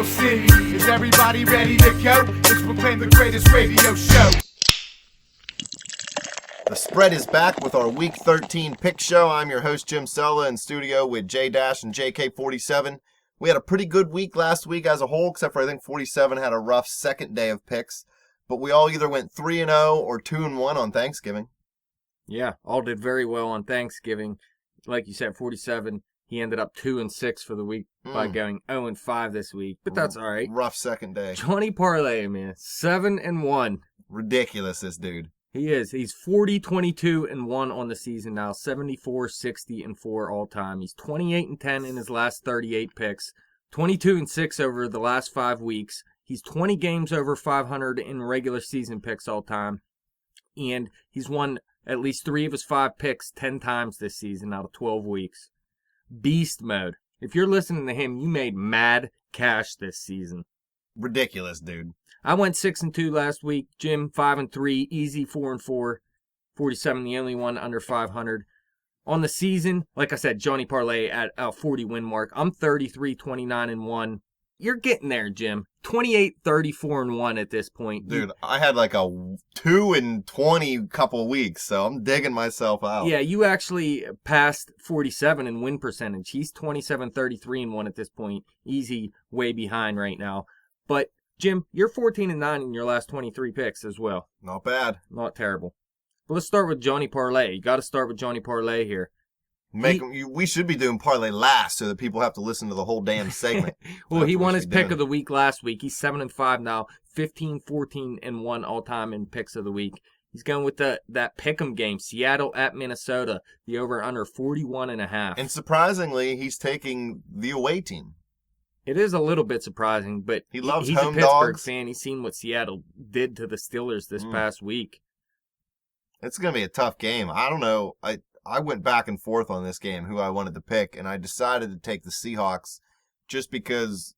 Steel City. Is everybody ready to go? Let's proclaim the greatest radio show. The spread is back with our Week 13 pick show. I'm your host, Jim Sella, in studio with J-Dash and JK47. We had a pretty good week last week as a whole, except for I think 47 had a rough second day of picks. But we all either went 3-0 or 2-1 on Thanksgiving. Yeah, all did very well on Thanksgiving. Like you said, 47, he ended up 2-6 for the week by going 0-5 this week. But that's all right. Rough second day. Johnny Parlay, man, 7-1. Ridiculous, this dude. He is. He's 40-22-1 on the season now, 74-60-4 all time. He's 28-10 in his last 38 picks, 22-6 over the last 5 weeks. He's 20 games over 500 in regular season picks all time, and he's won at least 3 of his 5 picks 10 times this season out of 12 weeks. Beast mode. If you're listening to him, you made mad cash this season. Ridiculous, dude. I went 6-2 last week. Jim, 5-3. Easy 4-4. 47, the only one under 500. On the season, like I said, Johnny Parlay at a 40 win mark. I'm 33-29-1. You're getting there, Jim. 28-34-1 at this point. Dude, I had like a 2-20 couple weeks, so I'm digging myself out. Yeah, you actually passed 47 in win percentage. He's 27-33-1 at this point. Easy, way behind right now. But Jim, you're 14-9 in your last 23 picks as well. Not bad. Not terrible. But let's start with Johnny Parlay. You got to start with Johnny Parlay here. We should be doing Parlay last so that people have to listen to the whole damn segment. Well, he won his pick of the week last week. He's 7-5 now, 15-14-1 all time in picks of the week. He's going with that pick'em game, Seattle at Minnesota, the over under 41.5. And surprisingly, he's taking the away team. It is a little bit surprising, but he's home a Pittsburgh dogs. fan. He's seen what Seattle did to the Steelers this past week. It's going to be a tough game. I don't know. I went back and forth on this game, who I wanted to pick, and I decided to take the Seahawks just because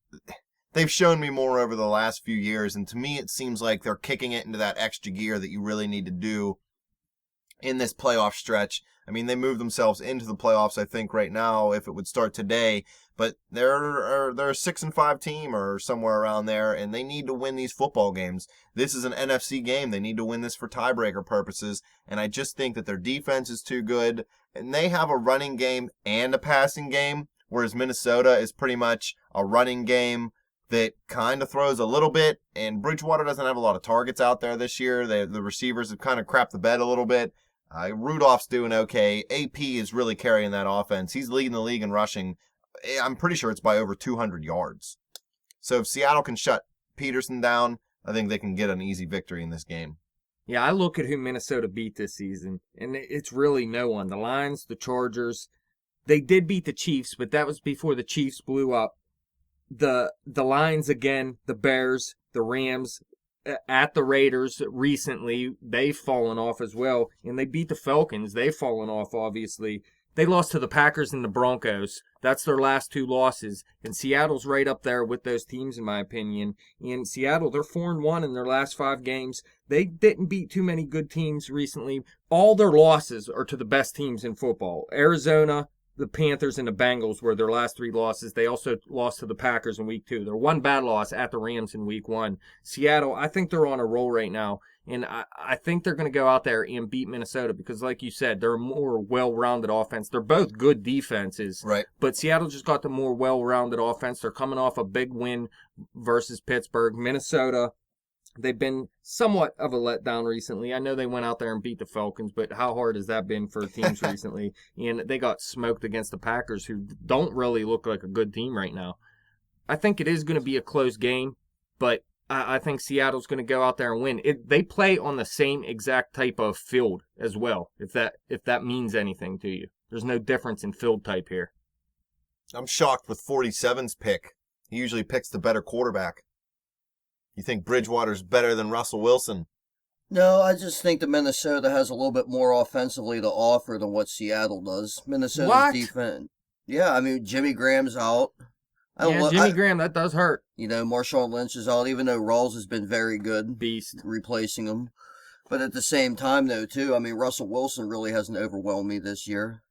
they've shown me more over the last few years, and to me it seems like they're kicking it into that extra gear that you really need to do in this playoff stretch. I mean, they moved themselves into the playoffs, I think, right now, if it would start today, but they're a 6-5 team or somewhere around there, and they need to win these football games. This is an NFC game. They need to win this for tiebreaker purposes, and I just think that their defense is too good, and they have a running game and a passing game, whereas Minnesota is pretty much a running game that kind of throws a little bit, and Bridgewater doesn't have a lot of targets out there this year. The receivers have kind of crapped the bed a little bit. Rudolph's doing okay. AP is really carrying that offense. He's leading the league in rushing. I'm pretty sure it's by over 200 yards. So if Seattle can shut Peterson down, I think they can get an easy victory in this game. Yeah, I look at who Minnesota beat this season, and it's really no one. The Lions, the Chargers, they did beat the Chiefs, but that was before the Chiefs blew up. The Lions again, the Bears, the Rams, at the Raiders recently, they've fallen off as well, and they beat the Falcons. They've fallen off, obviously. They lost to the Packers and the Broncos. That's their last 2 losses. And Seattle's right up there with those teams, in my opinion. In Seattle, they're 4-1 in their last 5 games. They didn't beat too many good teams recently. All their losses are to the best teams in football. Arizona, the Panthers, and the Bengals were their last 3 losses. They also lost to the Packers in week 2. Their one bad loss at the Rams in week 1. Seattle, I think they're on a roll right now. And I think they're going to go out there and beat Minnesota because, like you said, they're a more well-rounded offense. They're both good defenses. Right. But Seattle just got the more well-rounded offense. They're coming off a big win versus Pittsburgh. Minnesota, they've been somewhat of a letdown recently. I know they went out there and beat the Falcons, but how hard has that been for teams recently? And they got smoked against the Packers, who don't really look like a good team right now. I think it is going to be a close game, but I think Seattle's going to go out there and win. They play on the same exact type of field as well, if that means anything to you. There's no difference in field type here. I'm shocked with 47's pick. He usually picks the better quarterback. You think Bridgewater's better than Russell Wilson? No, I just think that Minnesota has a little bit more offensively to offer than what Seattle does. Minnesota's defense. Yeah, I mean, Jimmy Graham's out. Jimmy Graham, that does hurt. You know, Marshawn Lynch is out, even though Rawls has been very good. Beast. Replacing him. But at the same time, though, too, I mean, Russell Wilson really hasn't overwhelmed me this year.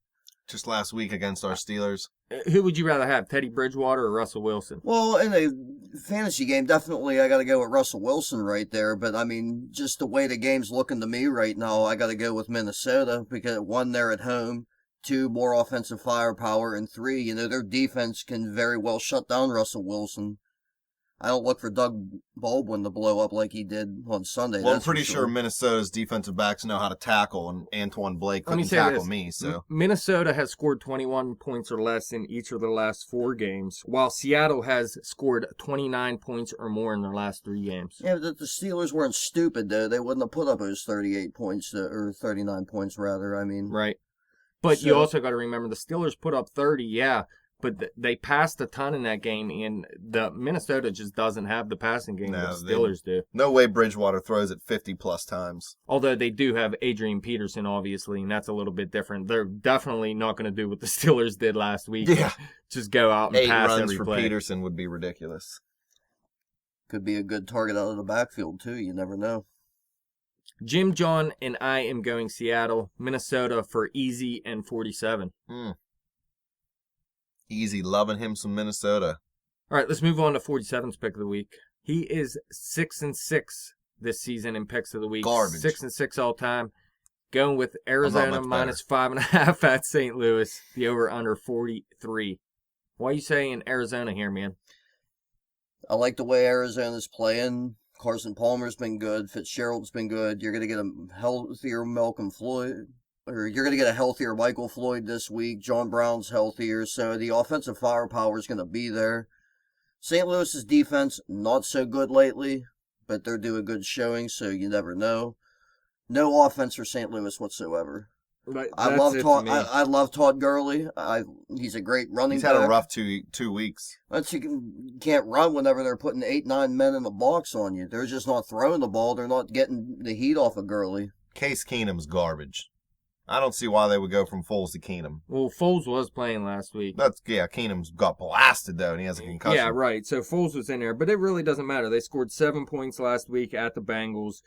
just last week against our Steelers. Who would you rather have, Teddy Bridgewater or Russell Wilson? Well, in a fantasy game, definitely I got to go with Russell Wilson right there. But, I mean, just the way the game's looking to me right now, I got to go with Minnesota because, 1, they're at home, 2, more offensive firepower, and 3, their defense can very well shut down Russell Wilson. I don't look for Doug Baldwin to blow up like he did on Sunday. Well, I'm pretty sure Minnesota's defensive backs know how to tackle, and Antoine Blake couldn't tackle me. So Minnesota has scored 21 points or less in each of the last 4 games, while Seattle has scored 29 points or more in their last 3 games. Yeah, but the Steelers weren't stupid, though. They wouldn't have put up those 38 points, or 39 points, rather. I mean, right. But you also got to remember the Steelers put up 30, yeah. But they passed a ton in that game, and the Minnesota just doesn't have the passing game that the Steelers do. No way Bridgewater throws it 50-plus times. Although they do have Adrian Peterson, obviously, and that's a little bit different. They're definitely not going to do what the Steelers did last week. Yeah. Just go out and 8 pass runs every for play. Peterson would be ridiculous. Could be a good target out of the backfield, too. You never know. Jim, John, and I am going Seattle, Minnesota for easy and 47. Easy, loving him some Minnesota. All right, let's move on to 47's pick of the week. He is 6-6 this season in picks of the week. Garbage. 6-6 all time. Going with Arizona minus 5.5 at St. Louis. The over under 43. Why are you saying Arizona here, man? I like the way Arizona's playing. Carson Palmer's been good. Fitzgerald's been good. You're going to get a healthier Malcolm Floyd. Or you're going to get a healthier Michael Floyd this week. John Brown's healthier, so the offensive firepower is going to be there. St. Louis's defense, not so good lately, but they're doing a good showing, so you never know. No offense for St. Louis whatsoever. Right, I love Todd Gurley. He's a great running back. He's had a rough two weeks. But you can't run whenever they're putting 8-9 men in the box on you. They're just not throwing the ball. They're not getting the heat off of Gurley. Case Keenum's garbage. I don't see why they would go from Foles to Keenum. Well, Foles was playing last week. Keenum's got blasted, though, and he has a concussion. Yeah, right. So Foles was in there, but it really doesn't matter. They scored 7 points last week at the Bengals.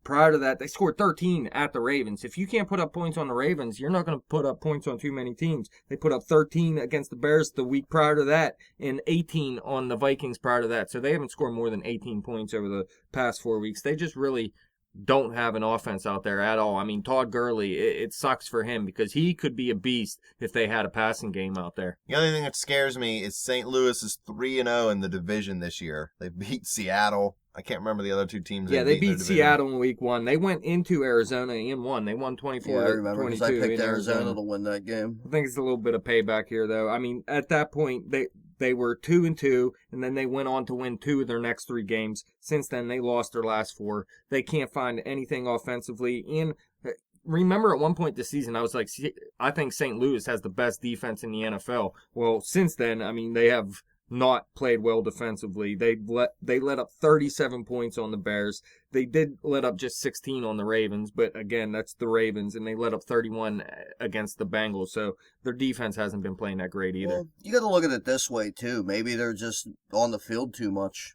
Prior to that, they scored 13 at the Ravens. If you can't put up points on the Ravens, you're not going to put up points on too many teams. They put up 13 against the Bears the week prior to that and 18 on the Vikings prior to that. So they haven't scored more than 18 points over the past 4 weeks. They just really don't have an offense out there at all. I mean, Todd Gurley, it sucks for him because he could be a beast if they had a passing game out there. The only thing that scares me is St. Louis is 3-0 in the division this year. They beat Seattle. I can't remember the other 2 teams. Yeah, they beat Seattle in week 1. They went into Arizona and won. They won 24-22. Yeah, I remember because I picked Arizona to win that game. I think it's a little bit of payback here, though. I mean, at that point, they were 2-2, and then they went on to win 2 of their next 3 games. Since then, they lost their last 4. They can't find anything offensively. And remember at one point this season, I was like, I think St. Louis has the best defense in the NFL. Well, since then, I mean, they have not played well defensively. They let up 37 points on the Bears. They did let up just 16 on the Ravens, but again, that's the Ravens, and they let up 31 against the Bengals. So their defense hasn't been playing that great either. Well, you got to look at it this way too. Maybe they're just on the field too much.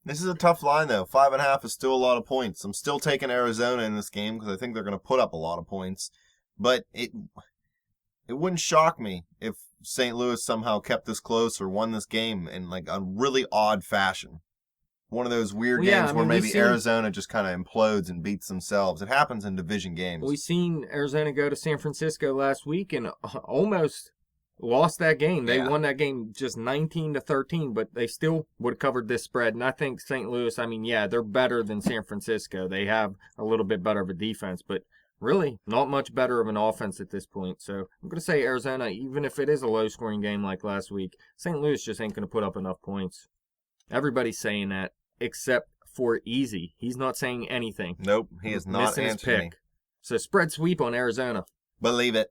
This is a tough line though. 5.5 is still a lot of points. I'm still taking Arizona in this game because I think they're going to put up a lot of points, but it wouldn't shock me if St. Louis somehow kept this close or won this game in like a really odd fashion. One of those weird games where maybe Arizona just kind of implodes and beats themselves. It happens in division games. We've seen Arizona go to San Francisco last week and almost lost that game. They won that game just 19-13, but they still would have covered this spread. And I think St. Louis, I mean, yeah, they're better than San Francisco. They have a little bit better of a defense, but really, not much better of an offense at this point. So I'm going to say Arizona, even if it is a low-scoring game like last week, St. Louis just ain't going to put up enough points. Everybody's saying that, except for Easy. He's not saying anything. Nope, he is not answering me. So spread sweep on Arizona. Believe it.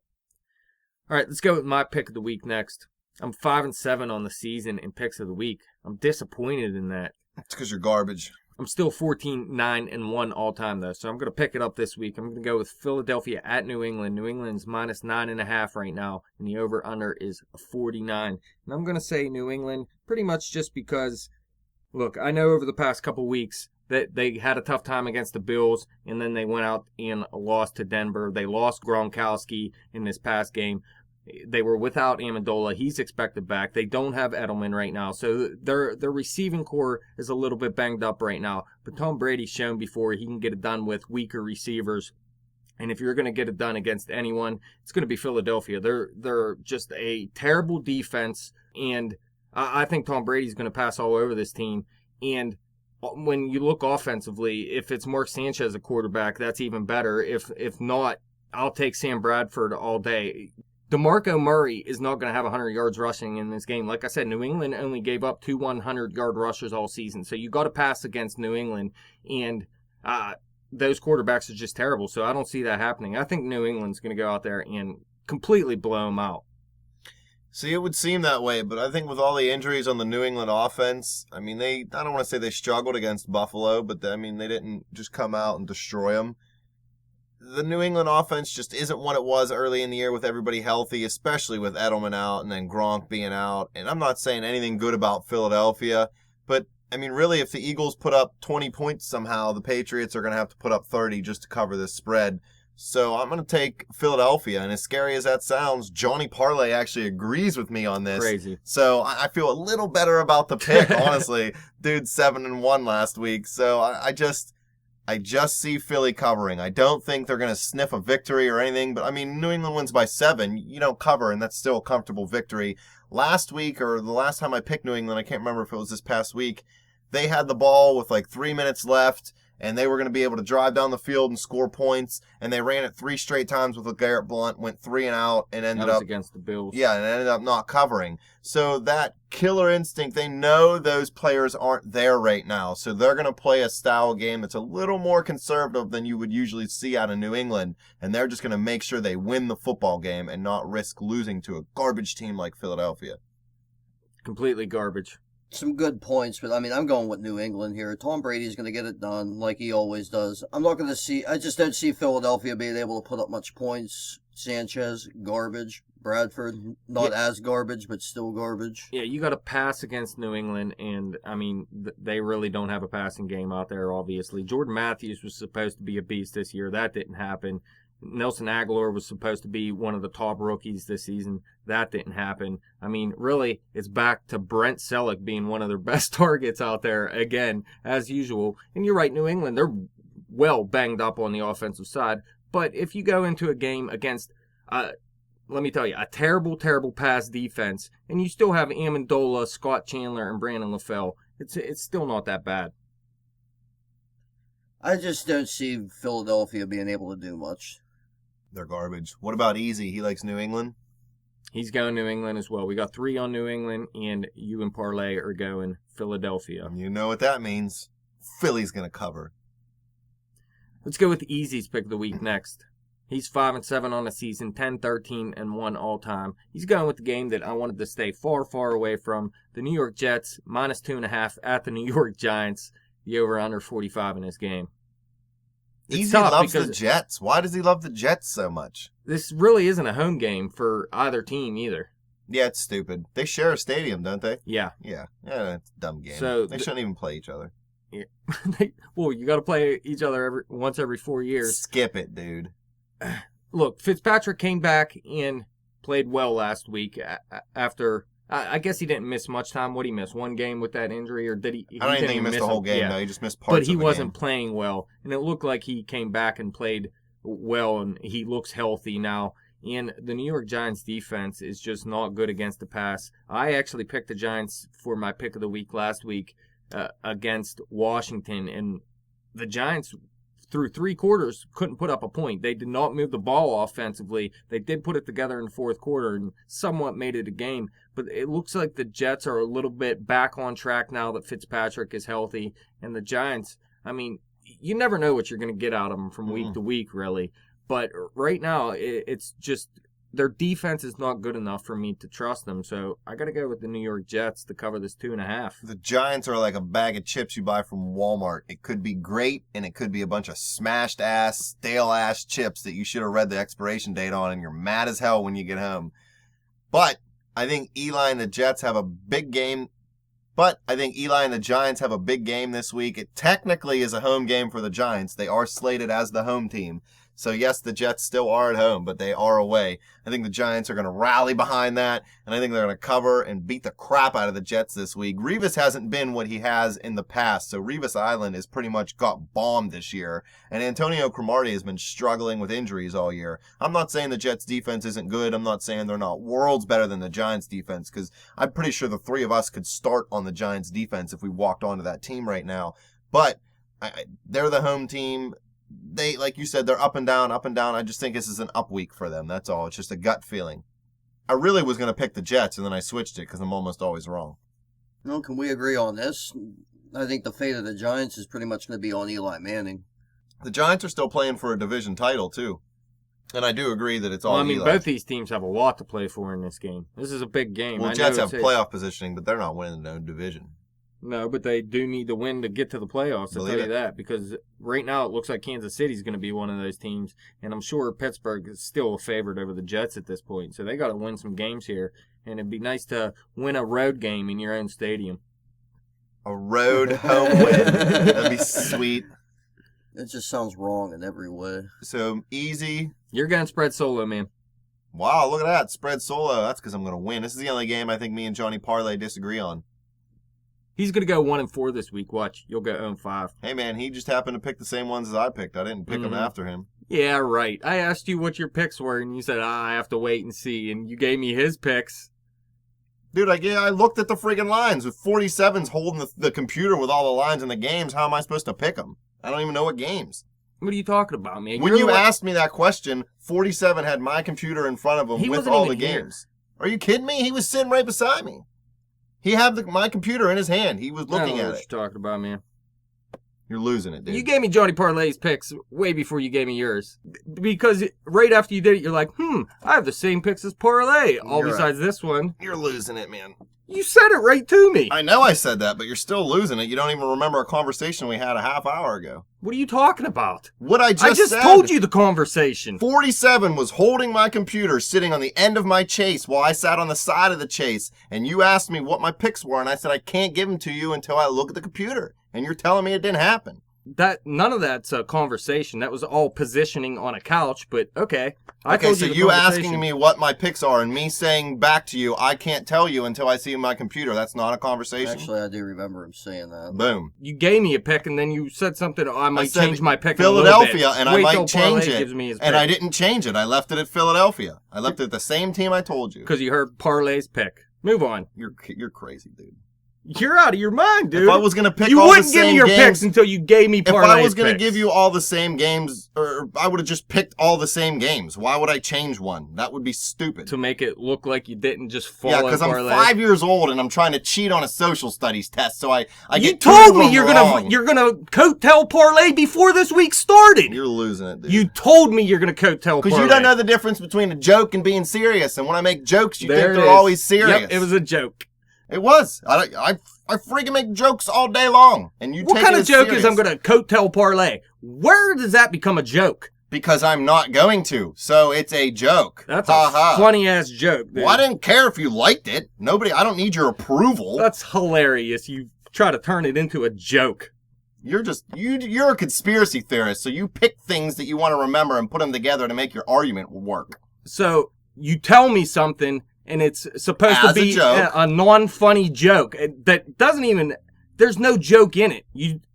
All right, let's go with my pick of the week next. I'm 5-7 on the season in picks of the week. I'm disappointed in that. It's because you're garbage. I'm still 14-9-1 all time, though, so I'm going to pick it up this week. I'm going to go with Philadelphia at New England. New England's minus 9.5 right now, and the over-under is 49. And I'm going to say New England pretty much just because, look, I know over the past couple weeks that they had a tough time against the Bills, and then they went out and lost to Denver. They lost Gronkowski in this past game. They were without Amendola. He's expected back. They don't have Edelman right now. So their receiving core is a little bit banged up right now. But Tom Brady's shown before he can get it done with weaker receivers. And if you're going to get it done against anyone, it's going to be Philadelphia. They're just a terrible defense. And I think Tom Brady's going to pass all over this team. And when you look offensively, if it's Mark Sanchez a quarterback, that's even better. If not, I'll take Sam Bradford all day. DeMarco Murray is not going to have 100 yards rushing in this game. Like I said, New England only gave up 2 100-yard rushers all season. So you got to pass against New England, and those quarterbacks are just terrible. So I don't see that happening. I think New England's going to go out there and completely blow them out. See, it would seem that way, but I think with all the injuries on the New England offense, I mean, I don't want to say they struggled against Buffalo, but they didn't just come out and destroy them. The New England offense just isn't what it was early in the year with everybody healthy, especially with Edelman out and then Gronk being out. And I'm not saying anything good about Philadelphia, but, really, if the Eagles put up 20 points somehow, the Patriots are going to have to put up 30 just to cover this spread. So I'm going to take Philadelphia, and as scary as that sounds, Johnny Parlay actually agrees with me on this. Crazy. So I feel a little better about the pick, honestly. Dude, 7-1 last week, so I just see Philly covering. I don't think they're going to sniff a victory or anything, but New England wins by 7. You don't cover, and that's still a comfortable victory. Last week, or the last time I picked New England, I can't remember if it was this past week, they had the ball with like 3 minutes left, and they were going to be able to drive down the field and score points, and they ran it 3 straight times with LeGarrette Blount, went 3 and out, and ended up against the Bills. Yeah, and ended up not covering. So that killer instinct, they know those players aren't there right now, so they're going to play a style game that's a little more conservative than you would usually see out of New England, and they're just going to make sure they win the football game and not risk losing to a garbage team like Philadelphia. Completely garbage. Some good points, but I'm going with New England here. Tom Brady's going to get it done like he always does. I just don't see Philadelphia being able to put up much points. Sanchez, garbage. Bradford, not as garbage, but still garbage. Yeah, you got to pass against New England, and they really don't have a passing game out there, obviously. Jordan Matthews was supposed to be a beast this year. That didn't happen. Nelson Aguilar was supposed to be one of the top rookies this season. That didn't happen. Really, it's back to Brent Selleck being one of their best targets out there again, as usual. And you're right, New England, they're well banged up on the offensive side. But if you go into a game against, let me tell you, a terrible, terrible pass defense, and you still have Amendola, Scott Chandler, and Brandon LaFell, it's still not that bad. I just don't see Philadelphia being able to do much. They're garbage. What about Easy? He likes New England? He's going New England as well. We got 3 on New England, and you and Parlay are going Philadelphia. You know what that means. Philly's going to cover. Let's go with Easy's pick of the week next. He's 5-7 on the season, 10-13-1 all time. He's going with the game that I wanted to stay far, far away from. The New York Jets, -2.5 at the New York Giants. The over-under 45 in this game. Easy loves the Jets. Why does he love the Jets so much? This really isn't a home game for either team either. Yeah, it's stupid. They share a stadium, don't they? Yeah. Yeah, it's a dumb game. So they shouldn't even play each other. Yeah. Well, you got to play each other once every 4 years. Skip it, dude. Look, Fitzpatrick came back and played well last week after... I guess he didn't miss much time. What did he miss? 1 game with that injury, or did he? I don't think he missed the whole game. Yeah. No, he just missed parts. But he of the wasn't game. playing well, and it looked like he came back and played well, and he looks healthy now. And the New York Giants defense is just not good against the pass. I actually picked the Giants for my pick of the week last week against Washington, and the Giants, through 3 quarters, couldn't put up a point. They did not move the ball offensively. They did put it together in the 4th quarter and somewhat made it a game. But it looks like the Jets are a little bit back on track now that Fitzpatrick is healthy. And the Giants, you never know what you're going to get out of them from week to week, really. But right now, it's just their defense is not good enough for me to trust them. So I got to go with the New York Jets to cover this 2.5. The Giants are like a bag of chips you buy from Walmart. It could be great, and it could be a bunch of smashed-ass, stale-ass chips that you should have read the expiration date on, and you're mad as hell when you get home. But I think Eli and the Jets have a big game. But I think Eli and the Giants have a big game this week. It technically is a home game for the Giants. They are slated as the home team. So, yes, the Jets still are at home, but they are away. I think the Giants are going to rally behind that, and I think they're going to cover and beat the crap out of the Jets this week. Revis hasn't been what he has in the past, so Revis Island has pretty much got bombed this year, and Antonio Cromartie has been struggling with injuries all year. I'm not saying the Jets' defense isn't good. I'm not saying they're not worlds better than the Giants' defense, because I'm pretty sure the three of us could start on the Giants' defense if we walked onto that team right now. But they're the home team. They, like you said, they're up and down, up and down. I just think this is an up week for them. That's all. It's just a gut feeling. I really was going to pick the Jets, and then I switched it because I'm almost always wrong. Well, can we agree on this? I think the fate of the Giants is pretty much going to be on Eli Manning. The Giants are still playing for a division title, too. And I do agree that it's all Eli. Both these teams have a lot to play for in this game. This is a big game. Well, Jets have playoff positioning, but they're not winning their own division. No, but they do need to win to get to the playoffs, I'll tell you that, because right now it looks like Kansas City's going to be one of those teams, and I'm sure Pittsburgh is still a favorite over the Jets at this point, so they got to win some games here, and it'd be nice to win a road game in your own stadium. A road home win. That'd be sweet. It just sounds wrong in every way. So, easy. You're going to spread solo, man. Wow, look at that. Spread solo. That's because I'm going to win. This is the only game I think me and Johnny Parlay disagree on. He's going to go 1-4 this week. Watch. You'll go 0-5. Hey, man, he just happened to pick the same ones as I picked. I didn't pick them after him. Yeah, right. I asked you what your picks were, and you said, I have to wait and see, and you gave me his picks. Dude, I looked at the friggin' lines. With 47s holding the computer with all the lines in the games, how am I supposed to pick them? I don't even know what games. What are you talking about, man? When you asked me that question, 47 had my computer in front of him with all the games. Are you kidding me? He was sitting right beside me. He had my computer in his hand. He was looking at it. I don't know what you're talking about, man. You're losing it, dude. You gave me Johnny Parlay's picks way before you gave me yours. Because right after you did it, you're like, I have the same picks as Parlay. All besides this one. You're losing it, man. You said it right to me. I know I said that, but you're still losing it. You don't even remember a conversation we had a half hour ago. What are you talking about? What I just said. Told you the conversation. 47 was holding my computer, sitting on the end of my chase while I sat on the side of the chase. And you asked me what my picks were, and I said I can't give them to you until I look at the computer. And you're telling me it didn't happen. None of that's a conversation. That was all positioning on a couch, but okay. Okay, so you asking me what my picks are and me saying back to you, I can't tell you until I see my computer. That's not a conversation? Actually, I do remember him saying that. Boom. You gave me a pick, and then you said something, I might change my pick Philadelphia, and I might change it. And I didn't change it. I left it at Philadelphia. I left it at the same team I told you. Because you heard Parlay's pick. Move on. You're crazy, dude. You're out of your mind, dude. If I was going to pick all the same games... You wouldn't give me your picks until you gave me Parlay's picks. If I was going to give you all the same games, or I would have just picked all the same games. Why would I change one? That would be stupid. To make it look like you didn't just follow because I'm 5 years old and I'm trying to cheat on a social studies test, so I You told me you're gonna coattail Parlay before this week started. You're losing it, dude. You told me you're gonna coattail Parlay. Because you don't know the difference between a joke and being serious, and when I make jokes, you think they're always serious. Yep, it was a joke. It was. I freaking make jokes all day long, and you take it as serious. What kind of joke is I'm going to coattail Parlay? Where does that become a joke? Because I'm not going to, so it's a joke. That's a funny-ass joke, dude. Well, I didn't care if you liked it. I don't need your approval. That's hilarious. You try to turn it into a joke. You're a conspiracy theorist, so you pick things that you want to remember and put them together to make your argument work. So, you tell me something... And it's supposed to be a non-funny joke that doesn't even, there's no joke in it.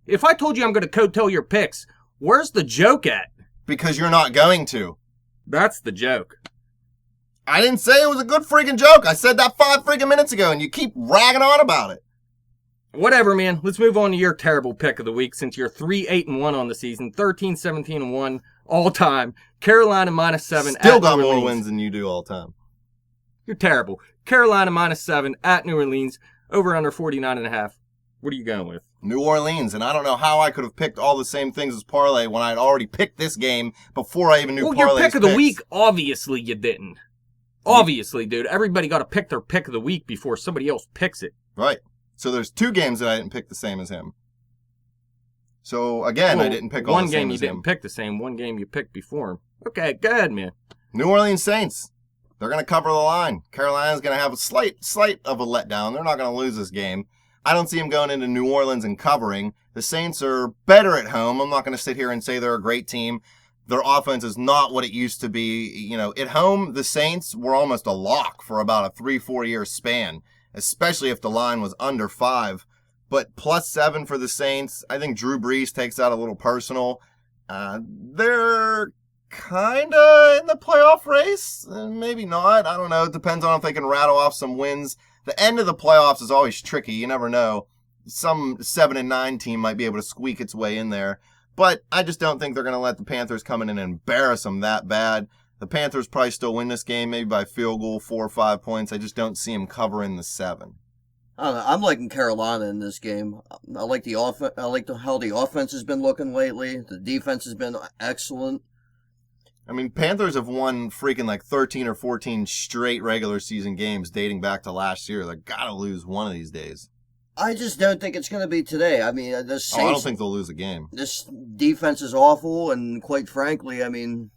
If I told you I'm going to coattail your picks, where's the joke at? Because you're not going to. That's the joke. I didn't say it was a good freaking joke. I said that 5 freaking minutes ago, and you keep ragging on about it. Whatever, man. Let's move on to your terrible pick of the week since you're 3-8-1 on the season, 13-17-1 all time. Carolina -7. Still got more wins than you do all time. You're terrible. Carolina -7 at New Orleans, over under 49.5. What are you going with? New Orleans, and I don't know how I could have picked all the same things as Parlay when I'd already picked this game before I even knew Parlay's your pick of the week, obviously you didn't. Obviously, dude. Everybody got to pick their pick of the week before somebody else picks it. Right. So there's 2 games that I didn't pick the same as him. So, again, I didn't pick all the same as him. One game you didn't pick the same, one game you picked before him. Okay, go ahead, man. New Orleans Saints. They're going to cover the line. Carolina's going to have a slight of a letdown. They're not going to lose this game. I don't see them going into New Orleans and covering. The Saints are better at home. I'm not going to sit here and say they're a great team. Their offense is not what it used to be. You know, at home, the Saints were almost a lock for about a 3-4 year span, especially if the line was under 5. But +7 for the Saints. I think Drew Brees takes that a little personal. They're kind of in the playoff race. Maybe not. I don't know. It depends on if they can rattle off some wins. The end of the playoffs is always tricky. You never know. Some 7-9 team might be able to squeak its way in there. But I just don't think they're going to let the Panthers come in and embarrass them that bad. The Panthers probably still win this game, maybe by field goal, 4 or 5 points. I just don't see them covering the 7. I don't know. I'm liking Carolina in this game. I like the how the offense has been looking lately. The defense has been excellent. I mean, Panthers have won freaking like 13 or 14 straight regular season games dating back to last year. They've got to lose one of these days. I just don't think it's going to be today. I mean, the Saints, I don't think they'll lose a game. This defense is awful, and quite frankly, I mean,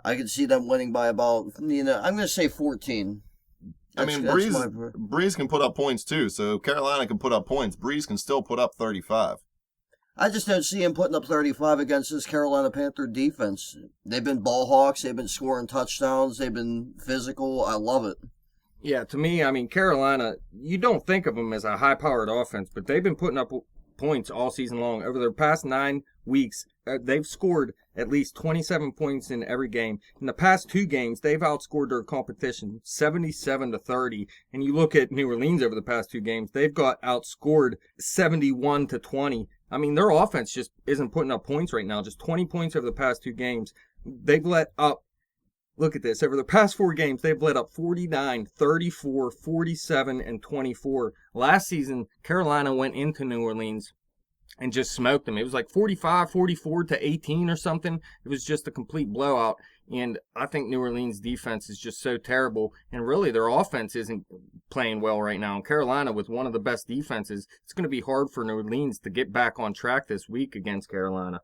I could see them winning by about, I'm going to say 14. Breeze can put up points too, so Carolina can put up points. Breeze can still put up 35. I just don't see him putting up 35 against this Carolina Panther defense. They've been ball hawks. They've been scoring touchdowns. They've been physical. I love it. Yeah, to me, I mean, Carolina, you don't think of them as a high-powered offense, but they've been putting up points all season long. Over their past 9 weeks, they've scored at least 27 points in every game. In the past 2 games, they've outscored their competition 77-30. And you look at New Orleans over the past 2 games, they've got outscored 71-20. I mean, their offense just isn't putting up points right now. Just 20 points over the past 2 games. They've let up, look at this, over the past 4 games, they've let up 49, 34, 47, and 24. Last season, Carolina went into New Orleans and just smoked them. It was like 44-18 or something. It was just a complete blowout. And I think New Orleans' defense is just so terrible. And really, their offense isn't playing well right now. And Carolina, with one of the best defenses, it's going to be hard for New Orleans to get back on track this week against Carolina.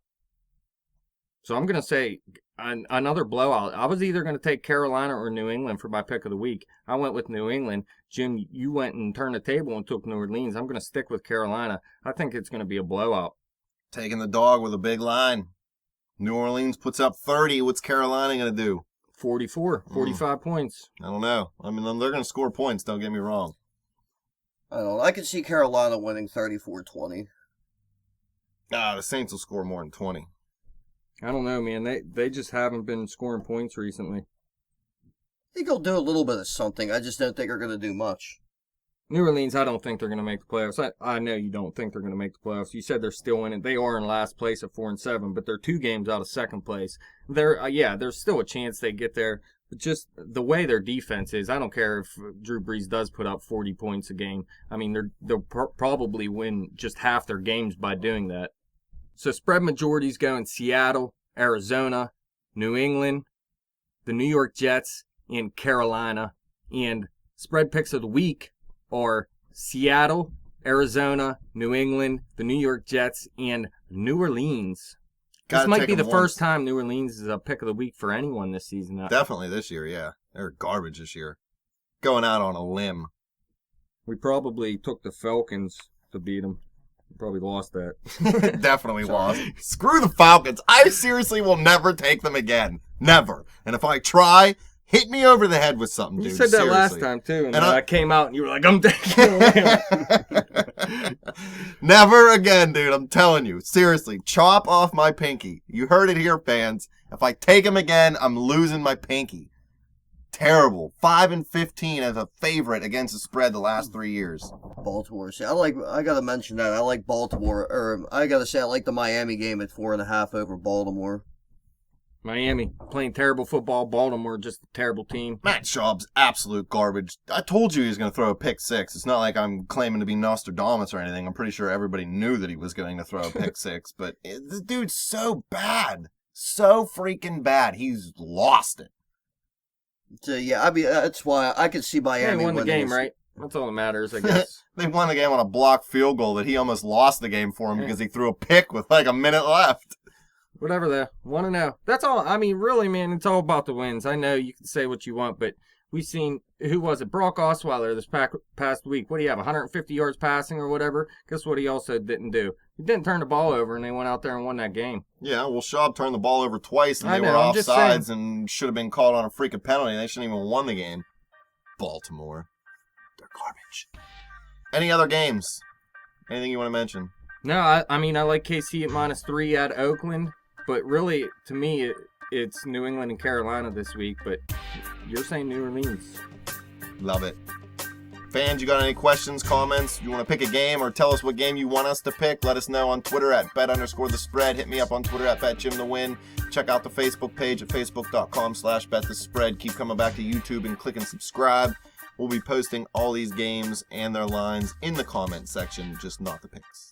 So I'm going to say another blowout. I was either going to take Carolina or New England for my pick of the week. I went with New England. Jim, you went and turned the table and took New Orleans. I'm going to stick with Carolina. I think it's going to be a blowout. Taking the dog with a big line. New Orleans puts up 30. What's Carolina going to do? 45 points. I don't know. I mean, they're going to score points, don't get me wrong. I don't know. I could see Carolina winning 34-20. The Saints will score more than 20. I don't know, man. They just haven't been scoring points recently. I think they'll do a little bit of something. I just don't think they're going to do much. New Orleans, I don't think they're going to make the playoffs. I know you don't think they're going to make the playoffs. You said they're still in it. They are in last place at 4-7, but they're 2 games out of second place. There's still a chance they get there. But just the way their defense is, I don't care if Drew Brees does put up 40 points a game. I mean, they'll probably win just half their games by doing that. So spread majorities go in Seattle, Arizona, New England, the New York Jets, and Carolina. And spread picks of the week are Seattle, Arizona, New England, the New York Jets, and New Orleans. This might be the first time New Orleans is a pick of the week for anyone this season. Definitely this year, yeah. They're garbage this year. Going out on a limb. We probably took the Falcons to beat them. Probably lost that. Definitely lost. Screw the Falcons. I seriously will never take them again. Never. And if I try, hit me over the head with something, dude. You said that seriously. last time, too. And I came out and you were like, I'm taking them. Never again, dude. I'm telling you. Seriously. Chop off my pinky. You heard it here, fans. If I take him again, I'm losing my pinky. Terrible. 5-15 as a favorite against the spread the last 3 years. Baltimore. See, I gotta mention that. I like Baltimore, or I gotta say I like the Miami game at 4.5 over Baltimore. Miami playing terrible football. Baltimore just a terrible team. Matt Schaub's absolute garbage. I told you he was going to throw a pick 6. It's not like I'm claiming to be Nostradamus or anything. I'm pretty sure everybody knew that he was going to throw a pick 6. But this dude's so bad. So freaking bad. He's lost it. So, yeah, I mean, that's why I could see Miami They won the game, this. right? That's all that matters, I guess. They won the game on a blocked field goal that he almost lost the game for him because he threw a pick with like a minute left. Whatever, 1-0. That's all. I mean, really, man, it's all about the wins. I know you can say what you want, but we've seen, who was it? Brock Osweiler this past week. What do you have, 150 yards passing or whatever? Guess what he also didn't do? He didn't turn the ball over, and they went out there and won that game. Yeah, well, Schaub turned the ball over twice, and I they know, were I'm just offsides saying. and should have been called on a freaking penalty. They shouldn't even won the game. Baltimore. They're garbage. Any other games? Anything you want to mention? No, I mean, I like KC at -3 at Oakland, but really, to me, it's New England and Carolina this week, but you're saying New Orleans. Love it. Fans, you got any questions, comments? You want to pick a game or tell us what game you want us to pick? Let us know on Twitter at bet_the_spread. Hit me up on Twitter at betjimthewin. Check out the Facebook page at facebook.com/betthespread. Keep coming back to YouTube and clicking subscribe. We'll be posting all these games and their lines in the comment section, just not the picks.